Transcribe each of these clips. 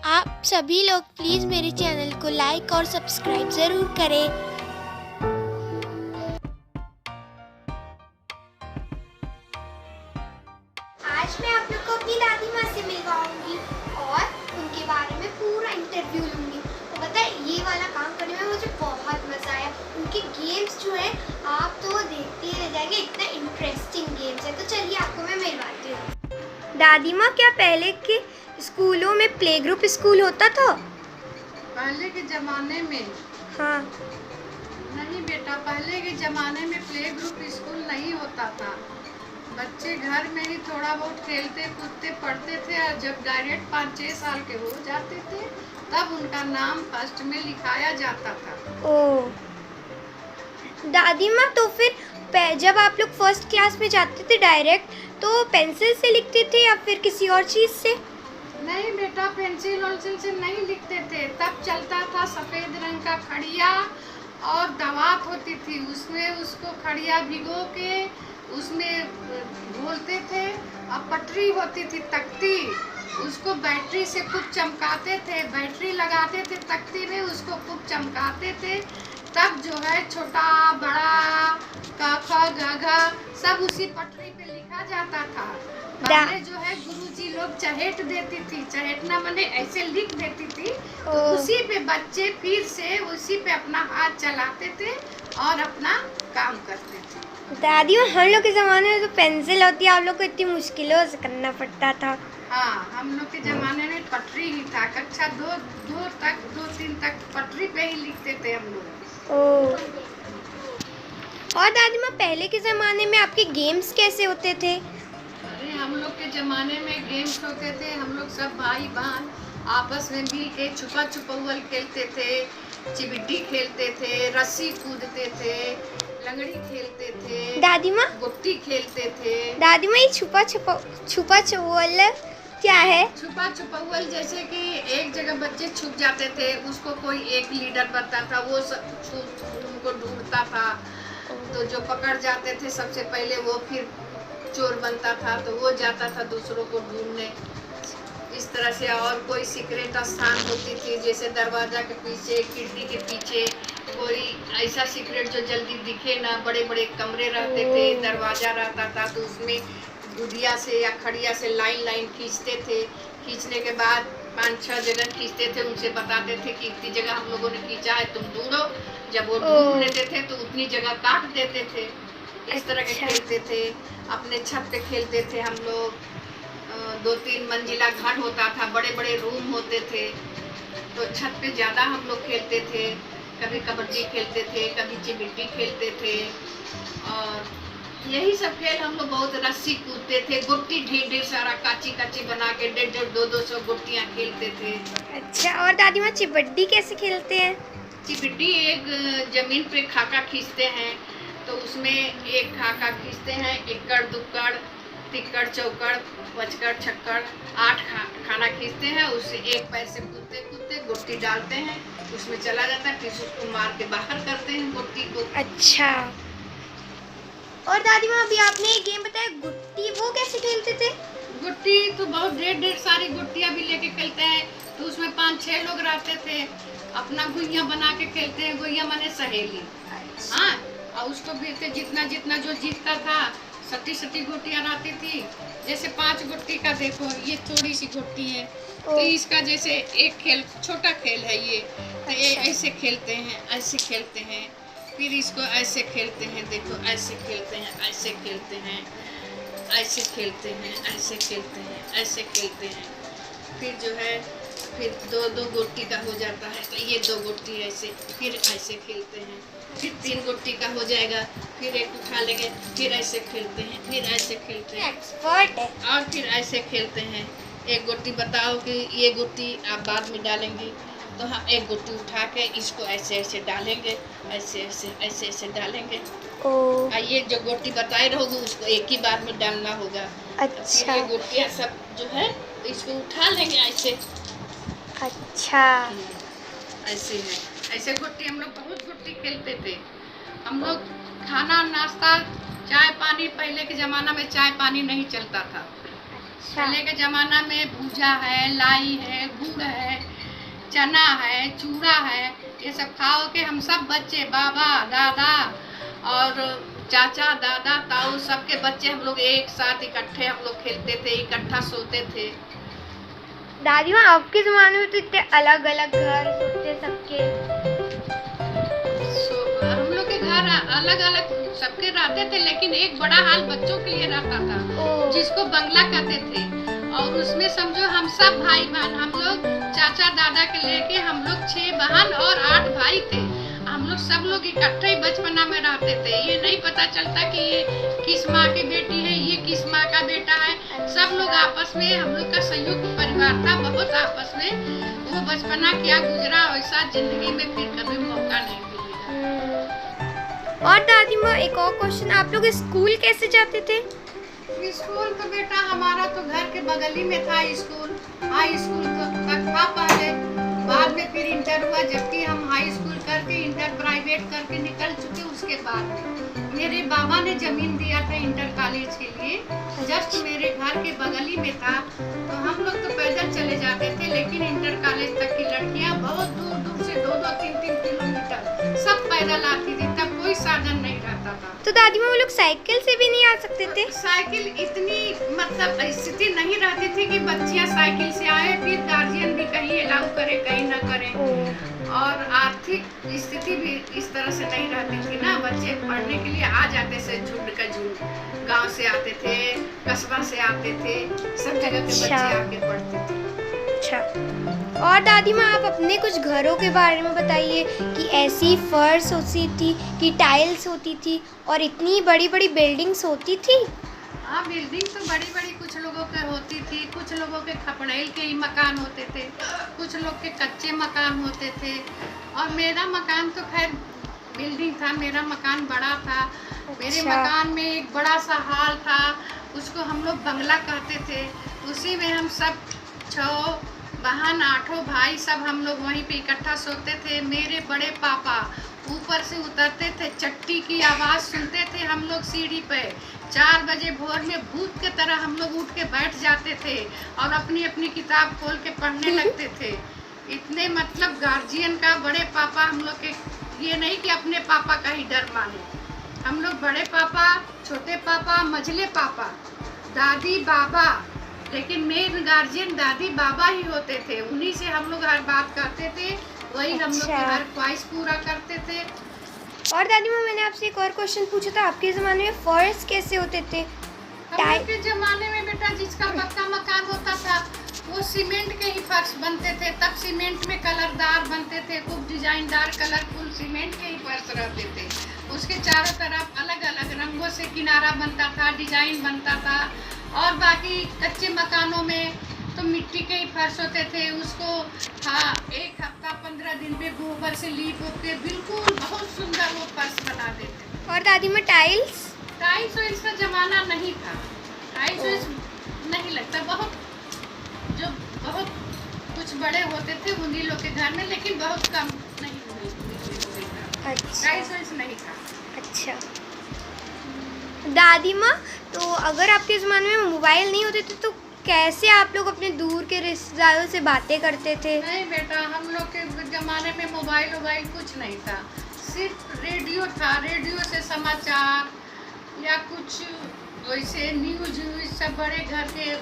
आप सभी लोग प्लीज़ मेरे चैनल को लाइक और सब्सक्राइब ज़रूर करें। आज मैं आप लोग को अपनी दादी माँ से मिलवाऊंगी और उनके बारे में पूरा इंटरव्यू लूंगी। तो पता है, ये वाला काम करने में मुझे बहुत मज़ा आया। उनके गेम्स जो है आप तो देखते ही रह जाएंगे, इतना इंटरेस्टिंग गेम्स है। तो चलिए आपको मैं मिलवाती हूँ। दादी माँ, क्या पहले के स्कूलों में प्ले ग्रुप स्कूल होता था? पहले के ज़माने में हाँ। नहीं बेटा, पहले के ज़माने में प्ले ग्रुप स्कूल नहीं होता था। बच्चे घर में ही थोड़ा बहुत खेलते कूदते पढ़ते थे और जब डायरेक्ट 5-6 साल के हो जाते थे तब उनका नाम फर्स्ट में लिखाया जाता था। ओह दादी माँ, तो फिर जब आप लोग फर्स्ट क्लास में जाते थे डायरेक्ट, तो पेंसिल से लिखते थे या फिर किसी और चीज़ से? नहीं बेटा, पेंसिल वंसिल से नहीं लिखते थे। तब चलता था सफ़ेद रंग का खड़िया और दवात होती थी, उसमें उसको खड़िया भिगो के उसमें घोलते थे। और पटरी होती थी तख्ती, उसको बैटरी से खूब चमकाते थे, बैटरी लगाते थे तख्ती में, उसको खूब चमकाते थे। तब जो है छोटा बड़ा क ख ग घ सब उसी पटरी पे लिखा जाता था। पहले जो है गुरुजी लोग चहेट देती थी, चहेटना माने ऐसे लिख देती थी, तो उसी पे बच्चे फिर से उसी पे अपना हाथ चलाते थे और अपना काम करते थे। दादी, हम लोग के ज़माने में तो पेंसिल होती है, आप लोग को इतनी मुश्किलों से करना पड़ता था। हाँ, हम लोग के ज़माने में पटरी ही था। कक्षा 2-3 तक पटरी पे ही लिखते थे हम लोग। ओह। और दादी माँ, पहले के ज़माने में आपके गेम्स कैसे होते थे? अरे हम लोग के ज़माने में गेम्स होते थे। हम लोग सब भाई बहन आपस में मिल के छुपा छुपौल खेलते थे, चिबिड्डी खेलते थे, रस्सी कूदते थे, लंगड़ी खेलते थे, दादी माँ, गुट्टी खेलते थे। दादी माँ, ये छुपा छुपौल क्या है? छुपा छुपौल जैसे कि एक जगह बच्चे छुप जाते थे, उसको कोई एक लीडर बनता था, वो उनको ढूंढता था। तो जो पकड़ जाते थे सबसे पहले वो फिर चोर बनता था, तो वो जाता था दूसरों को ढूंढने। इस तरह से और कोई सीक्रेट स्थान होती थी, जैसे दरवाजा के पीछे, खिड़की के पीछे कोई ऐसा सीक्रेट जो जल्दी दिखे ना। बड़े बड़े कमरे रहते थे, दरवाजा रहता था, तो उसमें गुदिया से या खड़िया से लाइन लाइन खींचते थे। खींचने के बाद 5-6 जगह खींचते थे, उनसे बताते थे कि इतनी जगह हम लोगों ने खींचा है, तुम ढूंढो। जब वो ढूंढ लेते थे तो उतनी जगह काट देते थे। इस तरह के खेलते थे। अपने छत पे खेलते थे हम लोग। 2-3 मंजिला घर होता था, बड़े बड़े रूम होते थे, तो छत पे ज़्यादा हम लोग खेलते थे। कभी कबड्डी खेलते थे, कभी चिबिड्डी खेलते थे, और यही सब खेल हम लोग बहुत। रस्सी कूदते थे, गुट्टी ढेर सारा काची काची बना के 150 200 गुट्टियाँ खेलते थे। अच्छा, और दादी माँ, चिबड्डी कैसे खेलते हैं? चिबिड्डी एक जमीन पे खाका खींचते हैं, तो उसमें एक खाका खींचते हैं, इक्कड़ दुक्कड़ तिक्कड़ चौकड़ पचकड़ छक्कड़ 8 खाना खींचते हैं। उससे एक पैर से कूदते कूदते गुट्टी डालते हैं, उसमें चला जाता है, फिर उसको मार के बाहर करते हैं गुट्टी को। अच्छा। और दादी माँ, अभी आपने एक गेम बताया गुट्टी, वो कैसे खेलते थे? गुट्टी तो बहुत ढेर सारी गुट्टियाँ भी लेके खेलते हैं, तो उसमें 5-6 लोग रहते थे। अपना गुइया बना के खेलते हैं, गुइया माने सहेली। हाँ, और उसको भी जितना जितना जो जीतता था, 70 गुट्टियाँ रहती थी। जैसे 5 गुट्टी का देखो, ये थोड़ी सी गुट्टी है, तो इसका जैसे एक खेल, छोटा खेल है ये, तो ये ऐसे खेलते हैं, ऐसे खेलते हैं, फिर इसको ऐसे खेलते हैं, देखो ऐसे खेलते हैं, ऐसे खेलते हैं, ऐसे खेलते हैं, ऐसे खेलते हैं, ऐसे खेलते हैं। फिर जो है फिर 2-2 गुट्टी का हो जाता है, तो ये 2 गुट्टी ऐसे, फिर ऐसे खेलते हैं। फिर 3 गुट्टी का हो जाएगा, फिर एक उठा लेंगे, फिर ऐसे खेलते हैं, फिर ऐसे खेलते हैं, एक्सपर्ट है। और फिर ऐसे खेलते हैं। एक गुट्टी बताओ कि ये गुट्टी आप बाद में डालेंगी, तो हम एक गुट्टी उठा के इसको ऐसे ऐसे डालेंगे, ऐसे ऐसे ऐसे ऐसे डालेंगे। ओह। ये जो गुट्टी बताए रहोगे उसको एक ही बार में डालना होगा। अच्छा। फिर ये गुट्टियाँ सब जो है इसको उठा लेंगे ऐसे। अच्छा। ऐसे है, ऐसे गुट्टी हम लोग बहुत गुट्टी खेलते थे। हम लोग खाना नाश्ता चाय पानी, पहले के ज़माना में चाय पानी नहीं चलता था, पहले के जमाना में भूजा है, लाई है, गुड़ है, चना है, चूड़ा है, ये सब खाओ के हम सब बच्चे, बाबा दादा और चाचा दादा ताऊ सबके बच्चे हम लोग एक साथ इकट्ठे हम लोग खेलते थे, इकट्ठा सोते थे। दादी माँ आपके जमाने में तो इतने अलग अलग घर होते सबके। हम लोग के घर अलग अलग सबके रहते थे, लेकिन एक बड़ा हाल बच्चों के लिए रहता था जिसको बंगला कहते थे। और उसमें समझो हम सब भाई बहन, हम लोग चाचा दादा के लेके हम लोग 6 बहन और 8 भाई थे। हम लोग सब लोग इकट्ठे ही बचपना में रहते थे। ये नहीं पता चलता कि ये किस माँ की बेटी है, ये किस माँ का बेटा है। सब लोग आपस में, हम लोग का संयुक्त परिवार था, बहुत आपस में। वो बचपना क्या गुजरा वैसा जिंदगी में फिर कभी मौका नहीं मिलेगा। और दादी माँ एक और क्वेश्चन, आप लोग स्कूल कैसे जाते थे? स्कूल तो बेटा हमारा तो घर के बगल ही में था स्कूल। हाई स्कूल तक था पहले, बाद में फिर इंटर हुआ। जबकि हम हाई स्कूल करके इंटर प्राइवेट करके निकल चुके, उसके बाद मेरे बाबा ने जमीन दिया था इंटर कॉलेज के लिए, जस्ट मेरे घर के बगल ही में था। तो हम लोग तो पैदल चले जाते थे, लेकिन इंटर कॉलेज तक की लड़कियां बहुत दूर दूर से 2-2, 3-3 किलोमीटर सब पैदल आती थी। तब कोई साधन नहीं रहता था। तो दादी माँ वो लोग साइकिल से भी नहीं आ सकते थे? साइकिल इतनी मतलब स्थिति नहीं रहती थी कि बच्चियां साइकिल से आए, फिर गार्जियन भी कहीं अलाउ करे कहीं न करें। और आर्थिक स्थिति भी इस तरह से नहीं रहती थी ना, बच्चे पढ़ने के लिए आ जाते से झुंड का झुंड, गांव से आते थे, कस्बा से आते थे, सब जगह के बच्चे आके पढ़ते थे। अच्छा, और दादी माँ आप अपने कुछ घरों के बारे में बताइए कि ऐसी फर्श होती थी कि टाइल्स होती थी और इतनी बड़ी बड़ी बिल्डिंग्स होती थी? हाँ, बिल्डिंग तो बड़ी बड़ी कुछ लोगों के होती थी, कुछ लोगों के खपड़ेल के ही मकान होते थे, कुछ लोग के कच्चे मकान होते थे। और मेरा मकान तो खैर बिल्डिंग था, मेरा मकान बड़ा था। मेरे मकान में एक बड़ा सा हॉल था, उसको हम लोग बंगला कहते थे। उसी में हम सब 6 बहन 8 भाई सब हम लोग वहीं पे इकट्ठा सोते थे। मेरे बड़े पापा ऊपर से उतरते थे, चट्टी की आवाज़ सुनते थे हम लोग सीढ़ी पे। 4 बजे भोर में भूत के तरह हम लोग उठ के बैठ जाते थे और अपनी अपनी किताब खोल के पढ़ने लगते थे। इतने मतलब गार्जियन का, बड़े पापा हम लोग के, ये नहीं कि अपने पापा का ही डर माने। हम लोग बड़े पापा, छोटे पापा, मझले पापा, दादी बाबा, लेकिन मेन गार्जियन दादी बाबा ही होते थे। उन्हीं से हम लोग हर बात करते थे, वही हम लोग की हर ख्वाहिश पूरा करते थे। और दादी माँ मैंने आपसे एक और क्वेश्चन पूछा था, आपके ज़माने में फर्श कैसे होते थे? हम लोग के ज़माने में बेटा जिसका पक्का मकान होता था वो सीमेंट के ही फर्श बनते थे। तब सीमेंट में कलरदार बनते थे, खूब डिजाइनदार कलरफुल सीमेंट के ही फर्श रहते थे। उसके चारों तरफ अलग अलग रंगों से किनारा बनता था, डिजाइन बनता था। और बाकी कच्चे मकानों में तो मिट्टी के ही फर्श होते थे। उसको हाँ 1 हफ्ता 15 दिन में गोबर से लीप के बिल्कुल बहुत सुंदर वो फर्श बना देते। और दादी माँ टाइल्स इसका जमाना नहीं था, टाइल्स नहीं लगता। बहुत कुछ बड़े होते थे उन्हीं लोग के घर में, लेकिन बहुत कम नहीं हुई। अच्छा, टाइल्स नहीं था। अच्छा दादी माँ, तो अगर आपके ज़माने में मोबाइल नहीं होते थे तो कैसे आप लोग अपने दूर के रिश्तेदारों से बातें करते थे? नहीं बेटा, हम लोग के ज़माने में मोबाइल कुछ नहीं था, सिर्फ रेडियो था। रेडियो से समाचार या कुछ वैसे न्यूज सब बड़े घर के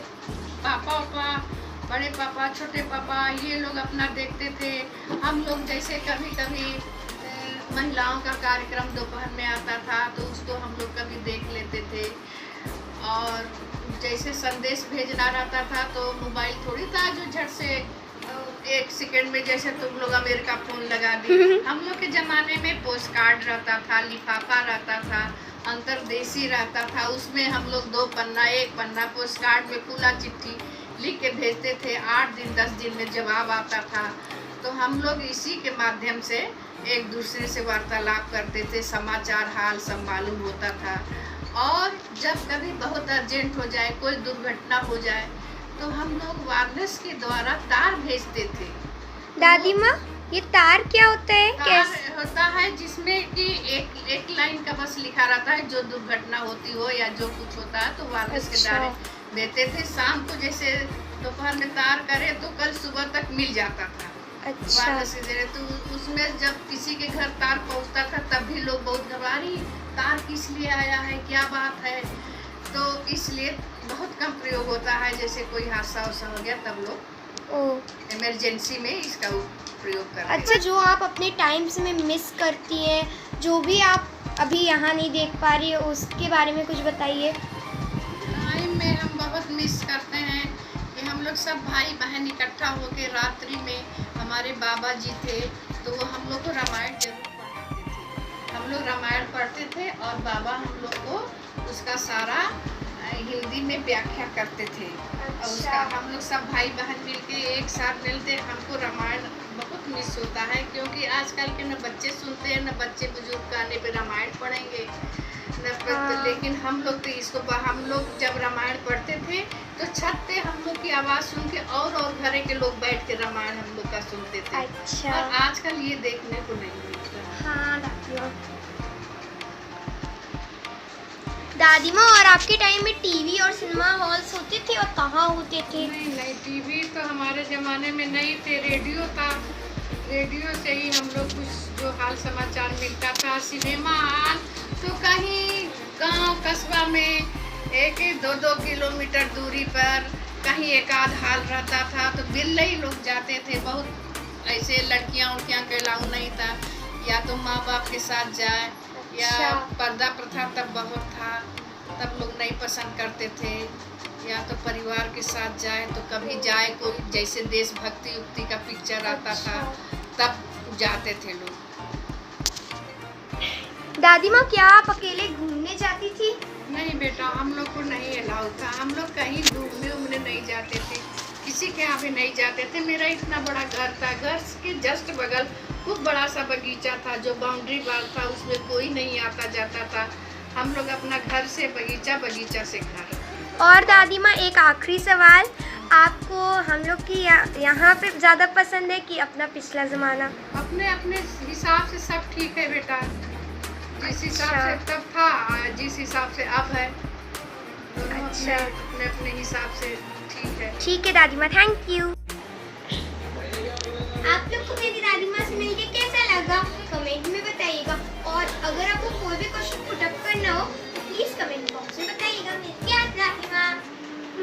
पापा बड़े पापा, छोटे पापा, ये लोग अपना देखते थे। हम लोग जैसे कभी कभी महिलाओं का कार्यक्रम दोपहर में आता था तो उसको हम लोग कभी देख लेते थे। और जैसे संदेश भेजना रहता था तो मोबाइल थोड़ी था जो झट से 1 सेकंड में, जैसे तुम लोग अमेरिका फ़ोन लगा दी। हम लोग के ज़माने में पोस्ट कार्ड रहता था, लिफाफा रहता था, अंतरदेशी रहता था। उसमें हम लोग 2 पन्ना 1 पन्ना पोस्ट कार्ड में पूरा चिट्ठी लिख के भेजते थे। 8 दिन 10 दिन में जवाब आता था। तो हम लोग इसी के माध्यम से एक दूसरे से वार्तालाप करते थे, समाचार हाल सब मालूम होता था। और जब कभी बहुत अर्जेंट हो जाए, कोई दुर्घटना हो जाए, तो हम लोग वायरलेस के द्वारा तार भेजते थे। दादी माँ ये तार क्या होता है? तार होता है जिसमें कि एक लाइन का बस लिखा रहता है, जो दुर्घटना होती हो या जो कुछ होता है तो वायरलेस के द्वारा देते थे। शाम को जैसे दोपहर में तार करे तो कल सुबह तक मिल जाता था। अच्छा। वापस से दे रहे तो उसमें जब किसी के घर तार पहुंचता था तब भी लोग बहुत घबरा रही, तार किस लिए आया है, क्या बात है। तो इसलिए बहुत कम प्रयोग होता है, जैसे कोई हादसा वसा हो गया तब लोग ओ इमरजेंसी में इसका प्रयोग करते हैं। अच्छा, जो आप अपने टाइम्स में मिस करती हैं, जो भी आप अभी यहाँ नहीं देख पा रही है, उसके बारे में कुछ बताइए। टाइम में हम बहुत मिस करते हैं कि हम लोग सब भाई बहन इकट्ठा होकर रात्रि में, हमारे बाबा जी थे तो वो हम लोग को रामायण जरूर पढ़ाते थे। हम लोग रामायण पढ़ते थे और बाबा हम लोग को उसका सारा हिंदी में व्याख्या करते थे। और उसका हम लोग सब भाई बहन मिलके एक साथ मिलते। हमको रामायण बहुत मिस होता है, क्योंकि आजकल के न बच्चे सुनते हैं न बच्चे बुजुर्ग गाने पे रामायण पढ़ेंगे न। लेकिन हम लोग तो इसको हम लोग जब रामायण पढ़ते थे तो छत पे हम लोग की आवाज़ सुन के और घरे के लोग बैठ के रामायण हम लोग का सुनते थे। अच्छा। और आजकल ये देखने को नहीं मिलता। हाँ दादी माँ, और आपके टाइम में टीवी और सिनेमा हॉल्स होते थे और कहाँ होते थे? नहीं, टीवी तो हमारे ज़माने में नहीं थे, रेडियो था। रेडियो से ही हम लोग कुछ जो हाल समाचार मिलता था। सिनेमा हॉल तो कहीं गांव कस्बा में 1-2 किलोमीटर दूरी पर कहीं एक आध हाल रहता था, तो बिल्ले ही लोग जाते थे। बहुत ऐसे लड़कियां उड़कियां के अलाउ नहीं था, या तो माँ बाप के साथ जाए, या पर्दा प्रथा तब बहुत था, तब लोग नहीं पसंद करते थे। या तो परिवार के साथ जाए तो कभी जाए कोई जैसे देशभक्ति उक्ति का पिक्चर आता था तब जाते थे लोग। दादी माँ, क्या आप अकेले घूमने जाती थी? नहीं बेटा, हम लोग को नहीं अलाउ था। हम लोग कहीं घूमने उमने नहीं जाते थे, किसी के यहाँ भी नहीं जाते थे। मेरा इतना बड़ा घर था, घर के जस्ट बगल खूब बड़ा सा बगीचा था जो बाउंड्री वाल था, उसमें कोई नहीं आता जाता था। हम लोग अपना घर से बगीचा, बगीचा से घर। और दादी माँ, एक आखिरी सवाल, आपको हम लोग की यहाँ पे ज़्यादा पसंद है कि अपना पिछला ज़माना? अपने अपने हिसाब से सब ठीक है बेटा, जिस हिसाब से तब था जिस हिसाब से अब है, दोनों अच्छा। अपने अपने हिसाब से ठीक है। ठीक है दादी माँ, थैंक यू।